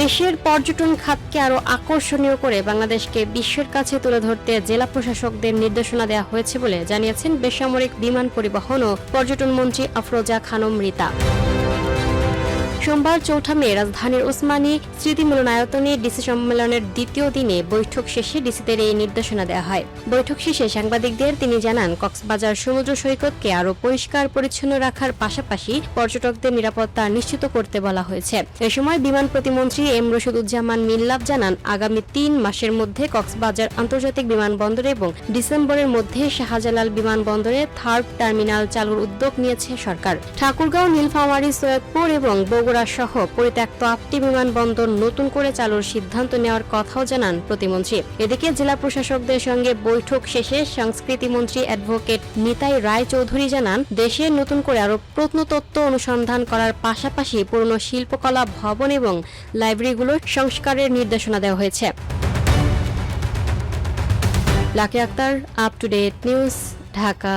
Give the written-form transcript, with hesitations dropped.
দেশের পর্যটন খাতকে আরো আকর্ষণীয় করে বাংলাদেশকে বিশ্বের কাছে তুলে ধরতে জেলা প্রশাসকদের নির্দেশনা দেওয়া হয়েছে বলে জানিয়েছেন বেসামরিক বিমান পরিবহন ও পর্যটন মন্ত্রী আফরোজা খানম রিতা। সোমবার ৪ মে রাজধানীর ওসমানী স্মৃতি মিলনায়তনে ডিসি সম্মেলনের দ্বিতীয় দিনে বৈঠক শেষে ডিসিদের এই নির্দেশনা দেওয়া হয়। বৈঠক শেষে সাংবাদিকদের তিনি জানান, কক্সবাজার সমুদ্র সৈকতকে আরও পরিষ্কার পরিচ্ছন্ন রাখার পাশাপাশি পর্যটকদের নিরাপত্তা নিশ্চিত করতে বলা হয়েছে। এ সময় বিমান প্রতিমন্ত্রী এম রশিদুজ্জামান মিল্লাত জানান, আগামী ৩ মাসের মধ্যে কক্সবাজার আন্তর্জাতিক বিমানবন্দরে এবং ডিসেম্বরের মধ্যে শাহজালাল বিমানবন্দরে থার্ড টার্মিনাল চালুর উদ্যোগ নিয়েছে সরকার। ঠাকুরগাঁও, নীলফামারী, সৈয়দপুর এবং বগুড়া সহ পরিত্যক্ত ৮টি বিমানবন্দর নতুন করে চালুর সিদ্ধান্ত নেওয়ার কথাও জানান প্রতিমন্ত্রী। এদিকে জেলা প্রশাসকদের সঙ্গে বৈঠক শেষে সংস্কৃতি মন্ত্রী অ্যাডভোকেট নিতাই রায় চৌধুরী জানান, দেশে নতুন করে আরো প্রত্নতত্ত্ব অনুসন্ধান করার পাশাপাশি পুরনো শিল্পকলা ভবন এবং লাইব্রেরিগুলোর সংস্কারের নির্দেশনা দেওয়া হয়েছে। Lucky Akter, up to date news, Dhaka.